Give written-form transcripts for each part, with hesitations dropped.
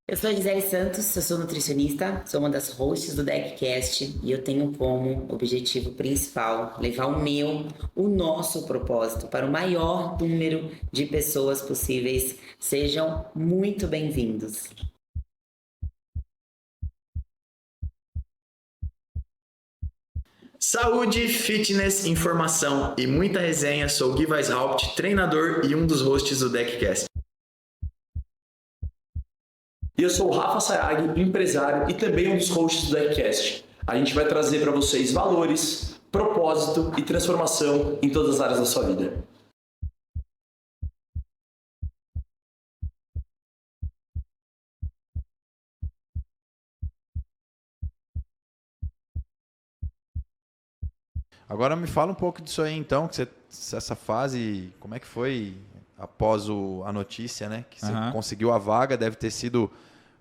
Eu sou a Gisele Santos, eu sou nutricionista, sou uma das hosts do DeckCast e eu tenho como objetivo principal levar o nosso propósito para o maior número de pessoas possíveis. Sejam muito bem-vindos. Saúde, fitness, informação e muita resenha. Sou o Gui Weishaupt, treinador e um dos hosts do DeckCast. E eu sou o Rafa Sayag, empresário e também um dos hosts do DeckCast. A gente vai trazer para vocês valores, propósito e transformação em todas as áreas da sua vida. Agora me fala um pouco disso aí então, essa fase, como é que foi após a notícia, né? Que você conseguiu a vaga, deve ter sido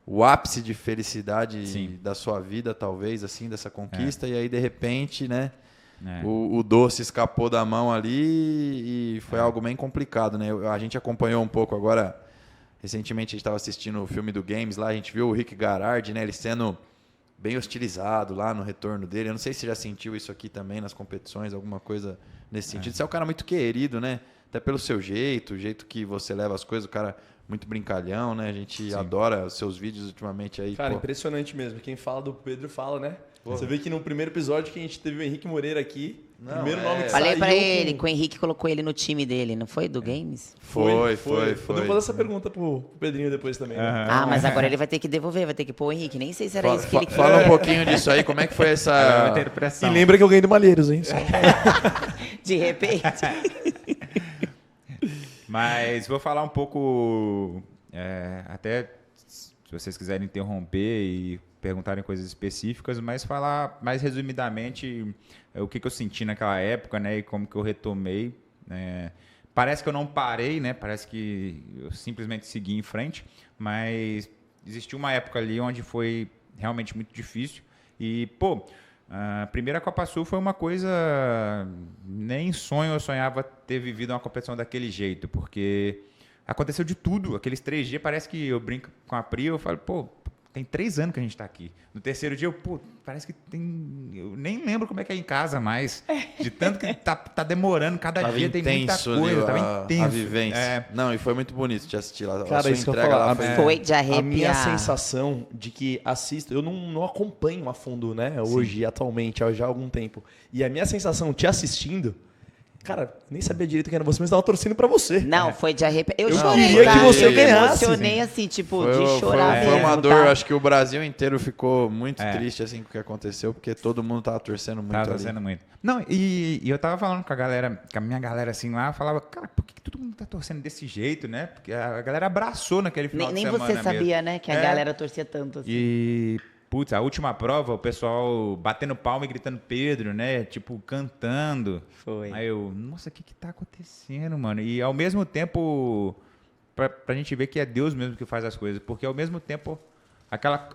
o ápice de felicidade da sua vida, talvez, assim, dessa conquista. E aí, de repente, né? O doce escapou da mão ali e foi algo bem complicado, né? A gente acompanhou um pouco agora, recentemente a gente estava assistindo o filme do Games lá, a gente viu o Rick Garard, né? Ele sendo bem hostilizado lá no retorno dele. Eu não sei se você já sentiu isso aqui também nas competições, alguma coisa nesse sentido. Você é um cara muito querido, né? Até pelo seu jeito, o jeito que você leva as coisas, o cara muito brincalhão, né? A gente adora os seus vídeos ultimamente aí. Cara, impressionante mesmo. Quem fala do Pedro fala, né? Você vê que no primeiro episódio que a gente teve o Henrique Moreira aqui, primeiro nome que Falei saiu... pra ele que o Henrique colocou ele no time dele, não foi? Do Games? Foi. Podemos fazer essa pergunta pro Pedrinho depois também. Né? Ah, mas agora ele vai ter que devolver, vai ter que pôr o Henrique. Nem sei se era isso que ele queria. Fala um pouquinho disso aí, como é que foi essa... E lembra que eu ganhei do Malheiros, hein? De repente. Mas vou falar um pouco, até se vocês quiserem interromper e perguntarem coisas específicas, mas falar mais resumidamente o que eu senti naquela época, né, e como que eu retomei. Parece que eu não parei, né, parece que eu simplesmente segui em frente, mas existiu uma época ali onde foi realmente muito difícil e, a primeira Copa Sul foi uma coisa, nem em sonho eu sonhava ter vivido uma competição daquele jeito, porque aconteceu de tudo. Aqueles 3 dias, parece que eu brinco com a Pri, eu falo, tem 3 anos que a gente está aqui. No terceiro dia, parece que tem... Eu nem lembro como é que é em casa mais, de tanto que tá demorando, cada dia tem muita coisa, tava intenso. A vivência. Não, e foi muito bonito te assistir lá. Cara, isso que eu entrega falar, lá Foi de arrepiar. A minha sensação de que assisto, eu não acompanho a fundo, né? Hoje, atualmente, já há algum tempo. E a minha sensação te assistindo, cara, nem sabia direito quem era você, mas estava torcendo pra você. Não, foi de arrepiar. Eu Eu chorei, queria que você eu ganhasse. me emocionei assim, tipo, Foi, de chorar foi mesmo, uma dor, tá? acho que o Brasil inteiro ficou muito triste assim com o que aconteceu, porque todo mundo tava torcendo muito Tava ali. torcendo muito. Não, e eu tava falando com a galera, com a minha galera assim lá, eu falava, cara, por que todo mundo tá torcendo desse jeito, né? Porque a galera abraçou naquele final Nem de semana você sabia, mesmo. né, que a galera torcia tanto assim. E, a última prova, o pessoal batendo palma e gritando Pedro, né? Tipo, cantando. Foi. Aí eu, nossa, o que tá acontecendo, mano? E ao mesmo tempo, pra gente ver que é Deus mesmo que faz as coisas, porque ao mesmo tempo,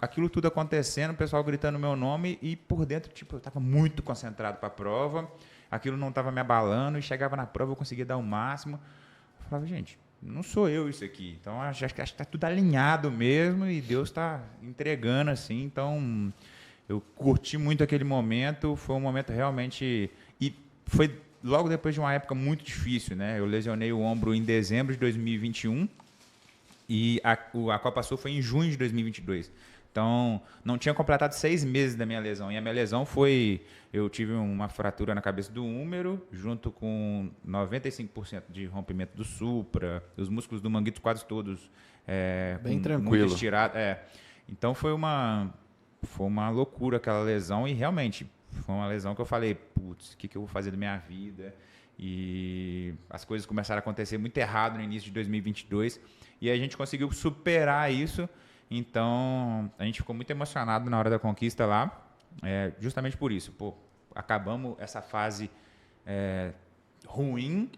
aquilo tudo acontecendo, o pessoal gritando meu nome e por dentro, tipo, eu tava muito concentrado pra prova, aquilo não tava me abalando e chegava na prova, eu conseguia dar o máximo. Eu falava, gente, não sou eu isso aqui. Então, acho que está tudo alinhado mesmo e Deus está entregando assim. Então, eu curti muito aquele momento. Foi um momento realmente... E foi logo depois de uma época muito difícil, né? Eu lesionei o ombro em dezembro de 2021 e a Copa Sul foi em junho de 2022. Então, não tinha completado 6 meses da minha lesão. E a minha lesão foi... Eu tive uma fratura na cabeça do húmero, junto com 95% de rompimento do supra, os músculos do manguito quase todos Bem muito tranquilo. estirado. Então, foi uma loucura aquela lesão. E, realmente, foi uma lesão que eu falei, putz, o que eu vou fazer da minha vida? E as coisas começaram a acontecer muito errado no início de 2022. E a gente conseguiu superar isso. Então, a gente ficou muito emocionado na hora da conquista lá, justamente por isso. Acabamos essa fase ruim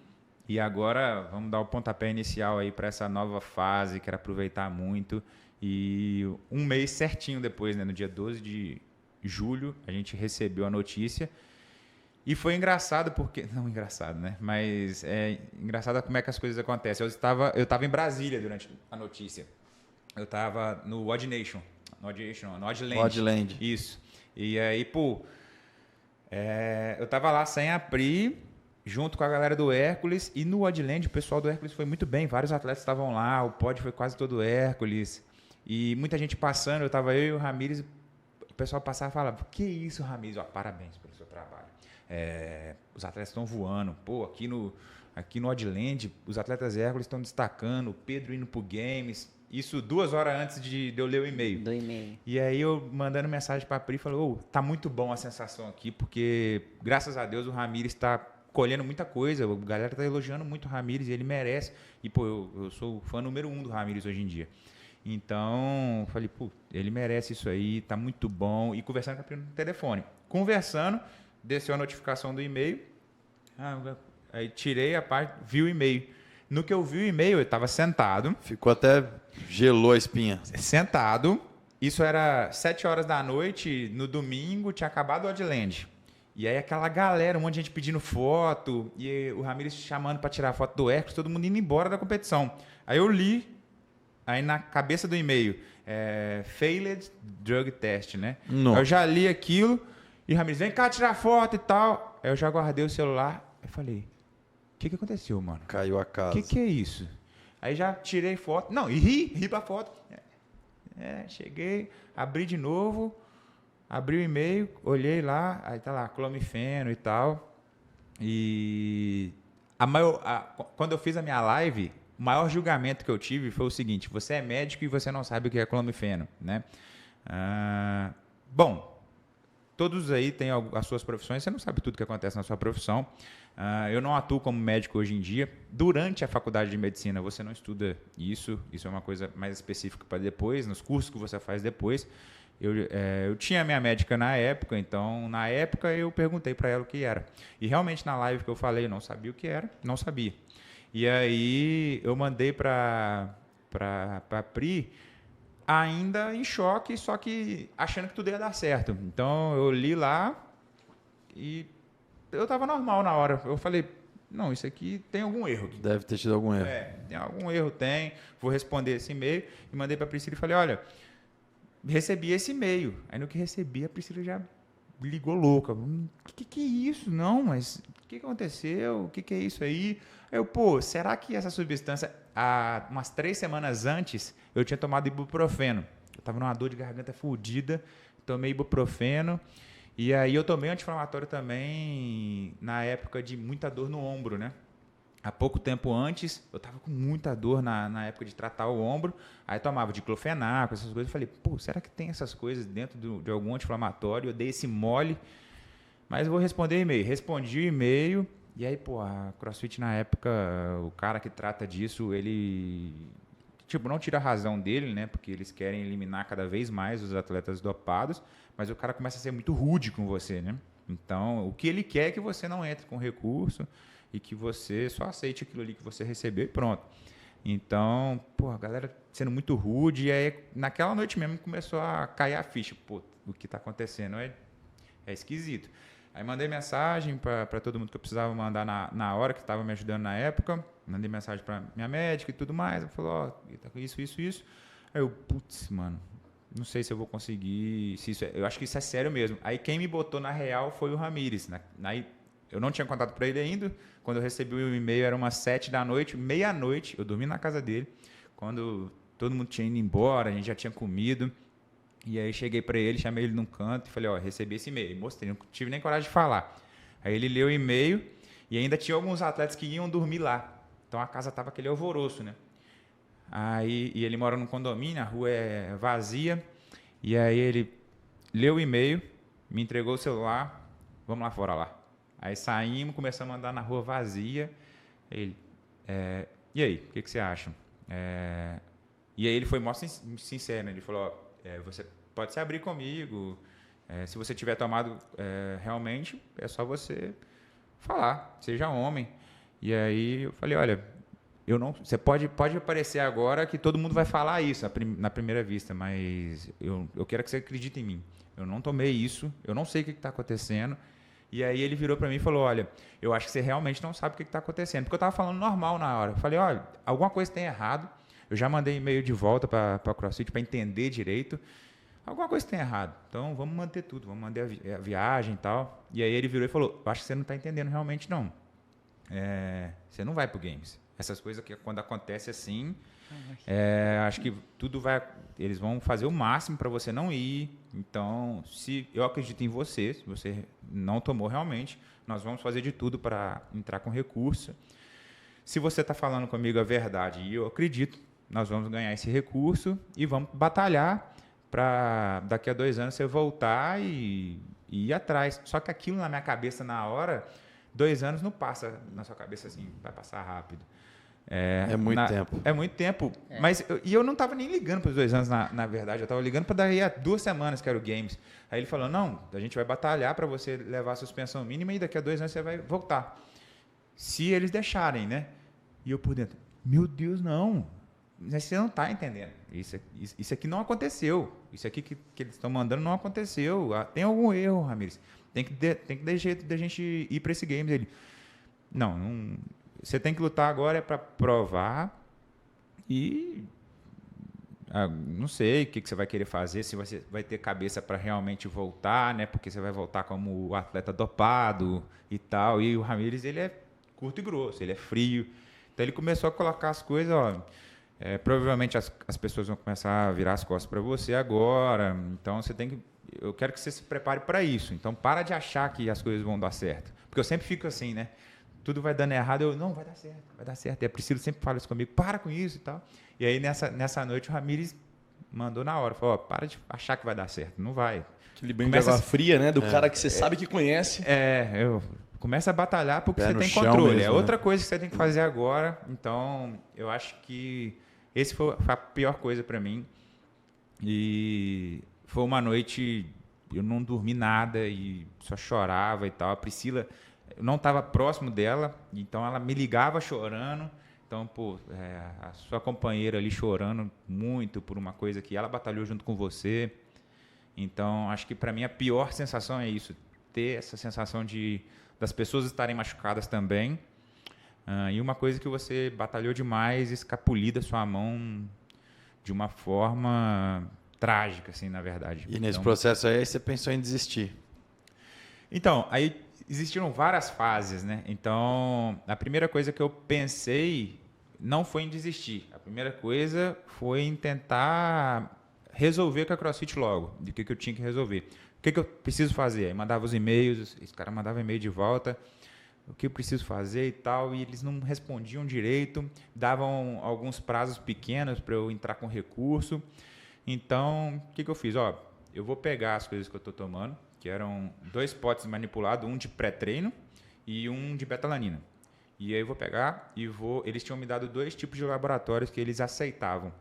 e agora vamos dar o pontapé inicial aí para essa nova fase, quero aproveitar muito. E um mês certinho depois, né, no dia 12 de julho, a gente recebeu a notícia. E foi engraçado porque... Não engraçado, né? Mas é engraçado como é que as coisas acontecem. Eu estava em Brasília durante a notícia. eu tava no Odd Nation. No Oddland. Oddland. Isso. E aí, pô, eu tava lá sem a Pri, junto com a galera do Hércules, e no Oddland o pessoal do Hércules foi muito bem, vários atletas estavam lá, o pódio foi quase todo Hércules, e muita gente passando, eu e o Ramires, o pessoal passava e falava, que isso, Ramires? Ó, parabéns pelo seu trabalho. Os atletas estão voando, pô, aqui no Oddland, os atletas Hércules estão destacando, o Pedro indo pro Games, isso 2 horas antes de eu ler o e-mail. Do e-mail. E aí eu mandando mensagem para a Pri, falou, tá muito bom a sensação aqui, porque graças a Deus o Ramires está colhendo muita coisa, a galera tá elogiando muito o Ramires e ele merece. E pô, eu sou o fã número 1 do Ramires hoje em dia. Então, falei, pô, ele merece isso aí, tá muito bom. E conversando com a Pri no telefone. Conversando, desceu a notificação do e-mail, aí tirei a parte, vi o e-mail. No que eu vi o e-mail, eu estava sentado. Ficou até... gelou a espinha. Sentado. Isso era 7 horas da noite, no domingo, tinha acabado o Oddland. E aí aquela galera, um monte de gente pedindo foto, e o Ramires chamando para tirar foto do Hércules, todo mundo indo embora da competição. Aí eu li, aí na cabeça do e-mail, failed drug test, né? Não. Aí eu já li aquilo, e o Ramires, vem cá tirar foto e tal. Aí eu já guardei o celular, e falei... O que aconteceu, mano? Caiu a casa. O que é isso? Aí já tirei foto. Não, e ri pra foto. Cheguei, abri de novo, abri o e-mail, olhei lá, aí tá lá, clomifeno e tal. E quando eu fiz a minha live, o maior julgamento que eu tive foi o seguinte: você é médico e você não sabe o que é clomifeno, né? Bom, todos aí têm as suas profissões, você não sabe tudo que acontece na sua profissão. Eu não atuo como médico hoje em dia. Durante a faculdade de medicina, você não estuda isso é uma coisa mais específica para depois, nos cursos que você faz depois. Eu tinha a minha médica na época, então, na época, eu perguntei para ela o que era. E realmente, na live que eu falei, eu não sabia o que era, não sabia. E aí, eu mandei para a Pri, ainda em choque, só que achando que tudo ia dar certo. Então, eu li lá e eu estava normal na hora. Eu falei, não, isso aqui tem algum erro. Deve ter tido algum erro. Tem algum erro, tem. Vou responder esse e-mail. E mandei para a Priscila e falei, olha, recebi esse e-mail. Aí no que recebi, a Priscila já ligou louca. Que é isso? Não, mas o que aconteceu? O que é isso aí? Aí eu, pô, será que essa substância, há umas 3 semanas antes, eu tinha tomado ibuprofeno. Eu estava numa dor de garganta fodida, tomei ibuprofeno. E aí eu tomei anti-inflamatório também na época de muita dor no ombro, né? Há pouco tempo antes, eu estava com muita dor na época de tratar o ombro, aí tomava diclofenaco, essas coisas. Eu falei, pô, será que tem essas coisas dentro de algum anti-inflamatório? Eu dei esse mole, mas eu vou responder e-mail. Respondi o e-mail, e aí, pô, a CrossFit na época, o cara que trata disso, ele... Tipo, não tira a razão dele, né? Porque eles querem eliminar cada vez mais os atletas dopados, mas o cara começa a ser muito rude com você, né? Então, o que ele quer é que você não entre com recurso e que você só aceite aquilo ali que você recebeu e pronto. Então, pô, a galera sendo muito rude, e aí naquela noite mesmo começou a cair a ficha. Pô, o que está acontecendo é esquisito. Aí mandei mensagem para todo mundo que eu precisava mandar na hora, que estava me ajudando na época. Mandei mensagem para minha médica e tudo mais. Ela falou, ó, tá com isso. Aí eu, putz, mano, não sei se eu vou conseguir, eu acho que isso é sério mesmo. Aí quem me botou na real foi o Ramires. Aí eu não tinha contato para ele ainda. Quando eu recebi o e-mail era umas 7 da noite, meia-noite, eu dormi na casa dele. Quando todo mundo tinha ido embora, a gente já tinha comido. E aí cheguei para ele, chamei ele num canto e falei, ó, recebi esse e-mail. Mostrei, não tive nem coragem de falar. Aí ele leu o e-mail e ainda tinha alguns atletas que iam dormir lá. Então a casa tava aquele alvoroço, né? E ele mora num condomínio, a rua é vazia. E aí ele leu o e-mail, me entregou o celular, vamos lá fora lá. Aí saímos, começamos a andar na rua vazia. Ele, e aí, o que você acha? E aí ele foi mó sincero, né? Ele falou, ó, você pode se abrir comigo, se você tiver tomado realmente, é só você falar, seja homem. E aí eu falei, olha, você pode parecer agora que todo mundo vai falar isso na primeira vista, mas eu quero que você acredite em mim. Eu não tomei isso, eu não sei o que está acontecendo. E aí ele virou para mim e falou, olha, eu acho que você realmente não sabe o que está acontecendo. Porque eu estava falando normal na hora. Eu falei, olha, alguma coisa tem errado. Eu já mandei e-mail de volta para a CrossFit para entender direito. Alguma coisa tem errado. Então, vamos manter tudo. Vamos manter a viagem e tal. E aí ele virou e falou, acho que você não está entendendo realmente, não. Você não vai pro Games. Essas coisas que quando acontece assim, acho que tudo vai... Eles vão fazer o máximo para você não ir. Então, se eu acredito em você, se você não tomou realmente, nós vamos fazer de tudo para entrar com recurso. Se você está falando comigo a verdade, e eu acredito, nós vamos ganhar esse recurso e vamos batalhar para daqui a 2 anos você voltar e ir atrás. Só que aquilo na minha cabeça na hora, 2 anos não passa na sua cabeça assim, vai passar rápido. É muito tempo. É muito tempo. Mas eu não estava nem ligando para os 2 anos, na verdade. Eu estava ligando para daí a 2 semanas, que era o Games. Aí ele falou, não, a gente vai batalhar para você levar a suspensão mínima e daqui a 2 anos você vai voltar. Se eles deixarem, né? E eu por dentro, meu Deus, não. Mas você não está entendendo. Isso aqui não aconteceu. Isso aqui que eles estão mandando não aconteceu. Tem algum erro, Ramires. Tem que dar jeito da gente ir para esse game. Ele, não, você tem que lutar agora para provar e não sei o que você vai querer fazer, se você vai ter cabeça para realmente voltar, né? Porque você vai voltar como o atleta dopado e tal. E o Ramires, ele é curto e grosso, ele é frio. Então ele começou a colocar as coisas, provavelmente as pessoas vão começar a virar as costas para você agora, então eu quero que você se prepare para isso, então para de achar que as coisas vão dar certo, porque eu sempre fico assim, né, tudo vai dando errado, não, vai dar certo, e a Priscila sempre fala isso comigo, para com isso e tal, e aí nessa noite o Ramires mandou na hora, falou, para de achar que vai dar certo, não vai. Aquele banho de água fria, né, do cara que você sabe que conhece. Começa a batalhar porque você tem controle. Mesmo, outra coisa que você tem que fazer agora. Então, eu acho que esse foi a pior coisa para mim. E foi uma noite, eu não dormi nada e só chorava e tal. A Priscila, eu não estava próximo dela, então ela me ligava chorando. Então, a sua companheira ali chorando muito por uma coisa que ela batalhou junto com você. Então, acho que para mim a pior sensação é isso. Ter essa sensação das pessoas estarem machucadas também. E uma coisa que você batalhou demais, escapulir da sua mão de uma forma trágica, assim, na verdade. E nesse processo aí, você pensou em desistir? Então, aí existiram várias fases, né? Então, a primeira coisa que eu pensei não foi em desistir. A primeira coisa foi em tentar resolver com a CrossFit logo, de que eu tinha que resolver. O que eu preciso fazer? Aí mandava os e-mails, esse cara mandava e-mail de volta, o que eu preciso fazer e tal, e eles não respondiam direito, davam alguns prazos pequenos para eu entrar com recurso. Então, o que eu fiz? Eu vou pegar as coisas que eu estou tomando, que eram 2 potes manipulados, um de pré-treino e um de betalanina. E aí eu vou pegar e eles tinham me dado 2 tipos de laboratórios que eles aceitavam.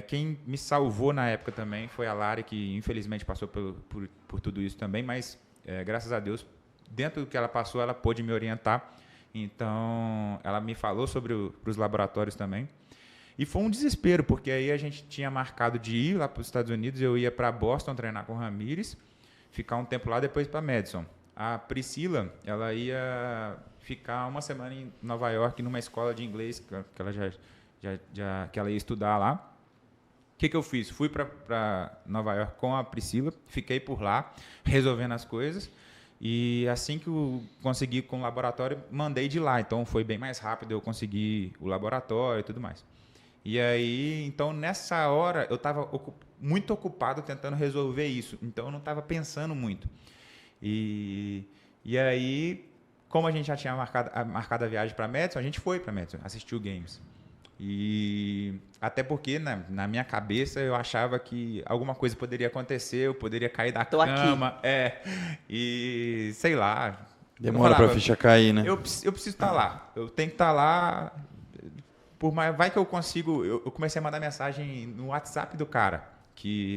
Quem me salvou na época também foi a Lari, que infelizmente passou por tudo isso também, mas graças a Deus, dentro do que ela passou, ela pôde me orientar. Então, ela me falou sobre os laboratórios também. E foi um desespero, porque aí a gente tinha marcado de ir lá para os Estados Unidos, eu ia para Boston treinar com o Ramires, ficar um tempo lá, depois para Madison. A Priscila, ela ia ficar 1 semana em Nova York, numa escola de inglês, que ela que ela ia estudar lá. O que eu fiz? Fui para Nova York com a Priscila, fiquei por lá, resolvendo as coisas, e assim que eu consegui com o laboratório, mandei de lá. Então, foi bem mais rápido, eu consegui o laboratório e tudo mais. E aí, então, nessa hora, eu estava muito ocupado tentando resolver isso, então eu não estava pensando muito. E aí, como a gente já tinha marcado a viagem para Madison, a gente foi para Madison, assistiu Games. E até porque na minha cabeça eu achava que alguma coisa poderia acontecer, eu poderia cair da cama. E sei lá. Demora para a ficha cair, né? Eu preciso estar lá. Eu tenho que estar lá. Por mais, vai que eu consigo. Eu comecei a mandar mensagem no WhatsApp do cara,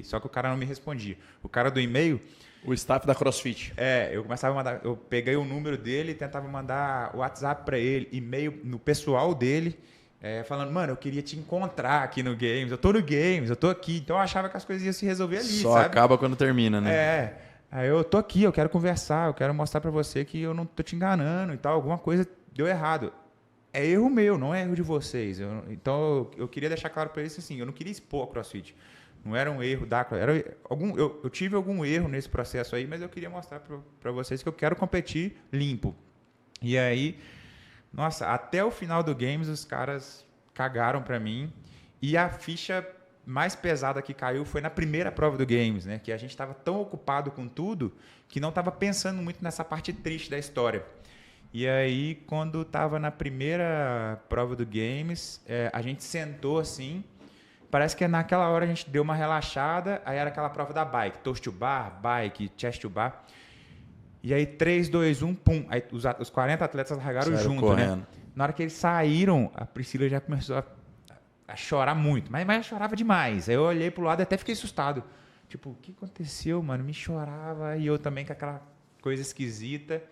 só que o cara não me respondia. O cara do e-mail. O staff da CrossFit. Eu começava a mandar. Eu peguei o número dele e tentava mandar o WhatsApp para ele, e-mail no pessoal dele. Falando, mano, eu queria te encontrar aqui no Games, eu tô no Games, eu tô aqui. Então eu achava que as coisas iam se resolver ali, Só sabe? acaba quando termina, né? Aí eu tô aqui, eu quero conversar, eu quero mostrar pra você que eu não tô te enganando e tal, alguma coisa deu errado. é erro meu, não é erro de vocês. Então, eu queria deixar claro para eles assim, eu não queria expor a CrossFit. Não era um erro da CrossFit. Eu tive algum erro nesse processo aí, mas eu queria mostrar para vocês que eu quero competir limpo. E aí, nossa, até o final do Games, os caras cagaram para mim. E a ficha mais pesada que caiu foi na primeira prova do Games, né? Que a gente estava tão ocupado com tudo que não estava pensando muito nessa parte triste da história. E aí, quando estava na primeira prova do Games, a gente sentou assim, parece que naquela hora a gente deu uma relaxada, aí era aquela prova da bike, toast to bar, bike, chest to bar. E aí 3, 2, 1, pum, aí os 40 atletas largaram junto, correndo, né? Na hora que eles saíram, a Priscila já começou a chorar muito, mas chorava demais. Aí eu olhei pro lado e até fiquei assustado. Tipo, o que aconteceu, mano? Me chorava e eu também com aquela coisa esquisita.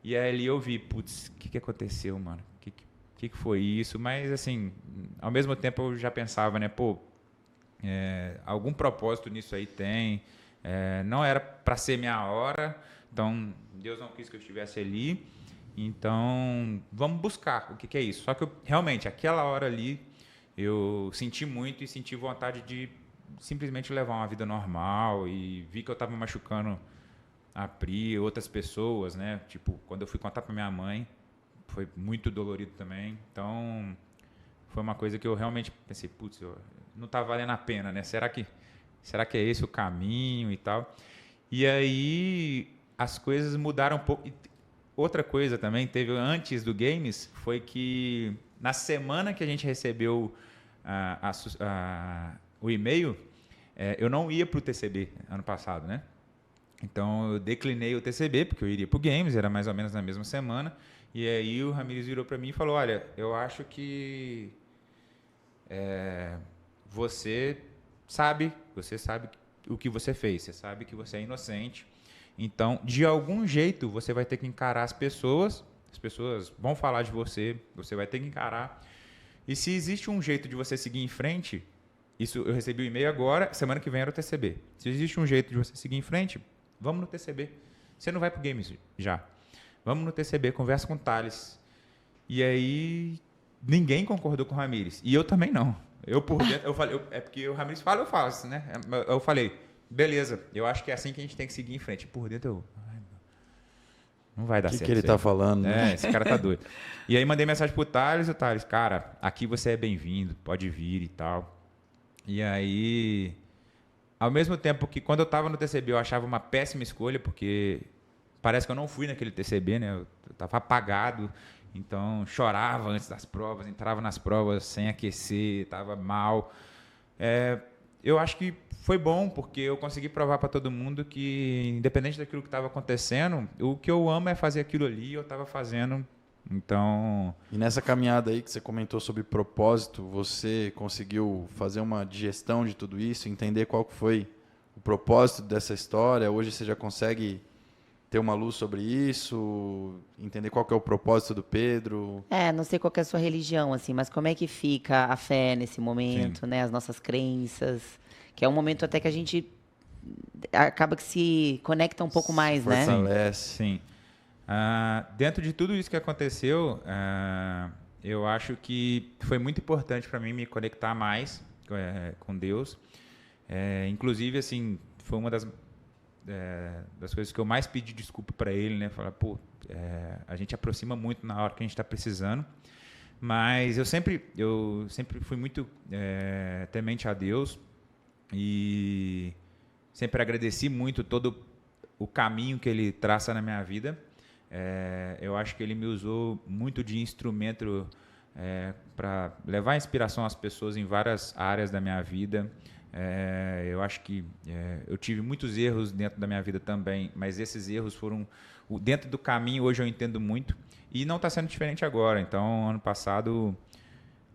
E aí ali eu vi, putz, o que aconteceu, mano? O que foi isso? Mas, assim, ao mesmo tempo eu já pensava, né? Pô, algum propósito nisso aí tem. Não era para ser minha hora, então Deus não quis que eu estivesse ali. Então, vamos buscar o que é isso. Só que realmente, aquela hora ali, eu senti muito e senti vontade de simplesmente levar uma vida normal e vi que eu estava machucando a Pri, outras pessoas, né? Tipo, quando eu fui contar para minha mãe, foi muito dolorido também. Então, foi uma coisa que eu realmente pensei, putz, não tá valendo a pena, né? Será que é esse o caminho e tal? E aí, as coisas mudaram um pouco. E outra coisa também, teve antes do Games, foi que na semana que a gente recebeu o e-mail, eu não ia para o TCB ano passado, né? Então, eu declinei o TCB, porque eu iria para o Games, era mais ou menos na mesma semana. E aí o Ramires virou para mim e falou, olha, eu acho que você sabe o que você fez, você sabe que você é inocente. Então, de algum jeito, você vai ter que encarar as pessoas vão falar de você vai ter que encarar. E se existe um jeito de você seguir em frente, isso eu recebi o e-mail agora, semana que vem era o TCB. Se existe um jeito de você seguir em frente, vamos no TCB. Você não vai pro Games já. Vamos no TCB, conversa com o Thales. E aí, ninguém concordou com o Ramires. E eu também não. Eu por dentro, eu falei, porque o Ramires fala, eu faço, né? Eu falei, beleza, eu acho que é assim que a gente tem que seguir em frente. Por dentro, não vai dar certo. O que ele tá falando, né? Esse cara tá doido. E aí mandei mensagem pro Thales, o Thales, cara, aqui você é bem-vindo, pode vir e tal. E aí, ao mesmo tempo que quando eu tava no TCB eu achava uma péssima escolha, porque parece que eu não fui naquele TCB, né? Eu tava apagado, então chorava antes das provas, entrava nas provas sem aquecer, tava mal. Eu acho que foi bom, porque eu consegui provar para todo mundo que, independente daquilo que estava acontecendo, o que eu amo é fazer aquilo ali, eu estava fazendo. Então... E nessa caminhada aí que você comentou sobre propósito, você conseguiu fazer uma digestão de tudo isso, entender qual foi o propósito dessa história? Hoje você já consegue ter uma luz sobre isso, entender qual que é o propósito do Pedro? Não sei qual que é a sua religião, assim, mas como é que fica a fé nesse momento, Sim. né? As nossas crenças, que é um momento até que a gente acaba que se conecta um pouco mais, né? Fortalece. Sim. Dentro de tudo isso que aconteceu, eu acho que foi muito importante para mim me conectar mais com Deus. Inclusive, assim, foi uma das coisas que eu mais pedi desculpa para ele, né? Falar, pô, a gente aproxima muito na hora que a gente está precisando. Mas eu sempre fui muito temente a Deus e sempre agradeci muito todo o caminho que Ele traça na minha vida. Eu acho que Ele me usou muito de instrumento para levar inspiração às pessoas em várias áreas da minha vida. Eu acho que eu tive muitos erros dentro da minha vida também, mas esses erros foram dentro do caminho. Hoje eu entendo muito e não está sendo diferente agora. Então, ano passado,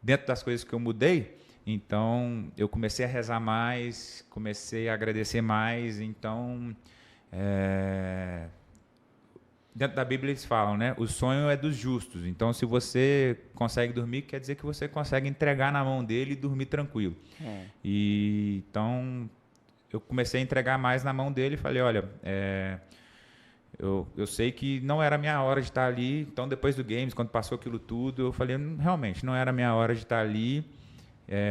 dentro das coisas que eu mudei, então eu comecei a rezar mais, comecei a agradecer mais. Então, dentro da Bíblia eles falam, né? O sonho é dos justos. Então, se você consegue dormir, quer dizer que você consegue entregar na mão dele e dormir tranquilo. Então, eu comecei a entregar mais na mão dele e falei, olha, Eu sei que não era a minha hora de estar ali. Então, depois do Games, quando passou aquilo tudo, eu falei, realmente, não era a minha hora de estar ali.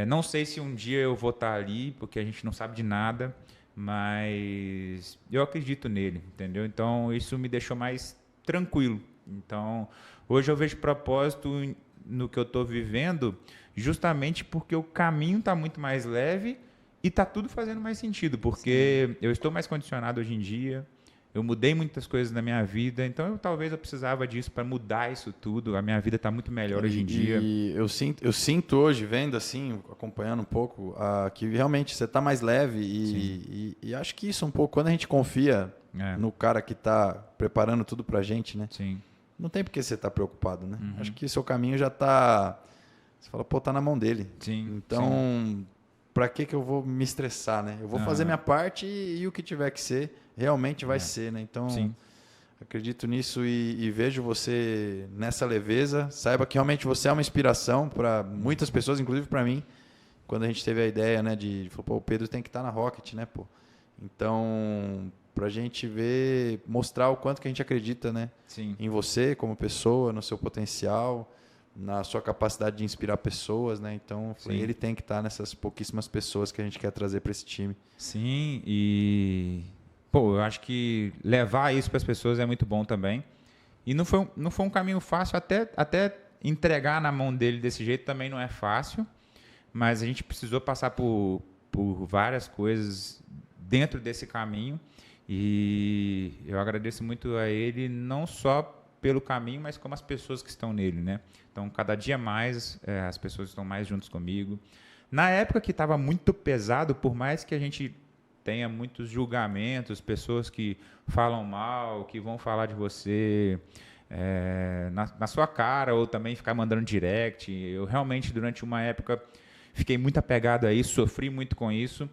Não sei se um dia eu vou estar ali, porque a gente não sabe de nada, mas eu acredito nele, entendeu? Então, isso me deixou mais tranquilo. Então, hoje eu vejo propósito no que eu estou vivendo, justamente porque o caminho está muito mais leve e está tudo fazendo mais sentido, porque eu estou mais condicionado hoje em dia. Eu mudei muitas coisas na minha vida, então talvez eu precisava disso para mudar isso tudo. A minha vida está muito melhor hoje em dia. E eu sinto hoje, vendo assim, acompanhando um pouco, que realmente você está mais leve e acho que isso um pouco, quando a gente confia no cara que está preparando tudo para a gente, né? Sim. Não tem por que você estar preocupado, né? Acho que seu caminho já está... Você fala, pô, tá na mão dele. Sim. Então, para que eu vou me estressar, né? Eu vou fazer minha parte e o que tiver que ser, realmente vai ser, né? Então, acredito nisso e vejo você nessa leveza. Saiba que realmente você é uma inspiração para muitas pessoas, inclusive para mim. Quando a gente teve a ideia, né, pô, o Pedro tem que estar na Rocket, né, pô? Então, pra gente ver, mostrar o quanto que a gente acredita, né? Sim. Em você como pessoa, no seu potencial, na sua capacidade de inspirar pessoas, né? Então, ele tem que estar nessas pouquíssimas pessoas que a gente quer trazer para esse time. Sim, e pô, eu acho que levar isso para as pessoas é muito bom também. E não foi um caminho fácil, até entregar na mão dele desse jeito também não é fácil, mas a gente precisou passar por várias coisas dentro desse caminho. E eu agradeço muito a ele, não só pelo caminho, mas como as pessoas que estão nele, né? Então, cada dia mais, as pessoas estão mais juntos comigo. Na época que estava muito pesado, por mais que a gente tenha muitos julgamentos, pessoas que falam mal, que vão falar de você na sua cara, ou também ficar mandando direct. Eu realmente, durante uma época, fiquei muito apegado a isso, sofri muito com isso.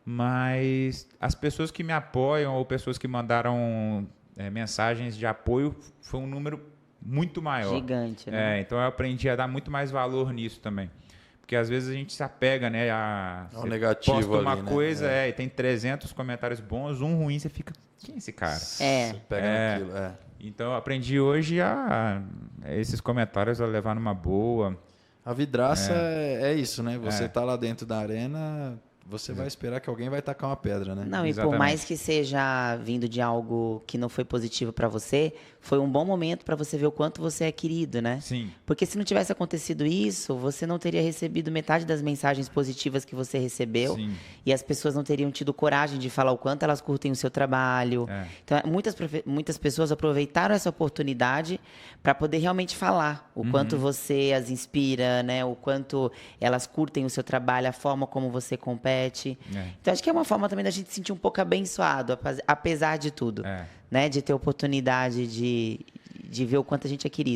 Mas as pessoas que me apoiam ou pessoas que mandaram mensagens de apoio foi um número muito maior. Gigante, né? Então eu aprendi a dar muito mais valor nisso também. Porque às vezes a gente se apega, né? Ao negativo posta uma ali, né? coisa e tem 300 comentários bons, um ruim, você fica, quem é esse cara? Você pega naquilo, Então eu aprendi hoje a esses comentários a levar numa boa. A vidraça é isso, né? Você tá lá dentro da arena, você vai esperar que alguém vai tacar uma pedra, né? Não, e Exatamente. por mais que seja vindo de algo que não foi positivo pra você, foi um bom momento pra você ver o quanto você é querido, né? Sim. Porque se não tivesse acontecido isso, você não teria recebido metade das mensagens positivas que você recebeu. Sim. E as pessoas não teriam tido coragem de falar o quanto elas curtem o seu trabalho. Então, muitas pessoas aproveitaram essa oportunidade para poder realmente falar o quanto você as inspira, né? O quanto elas curtem o seu trabalho, a forma como você compete. Então, acho que é uma forma também da gente se sentir um pouco abençoado, apesar de tudo. Né? De ter oportunidade de ver o quanto a gente é querido.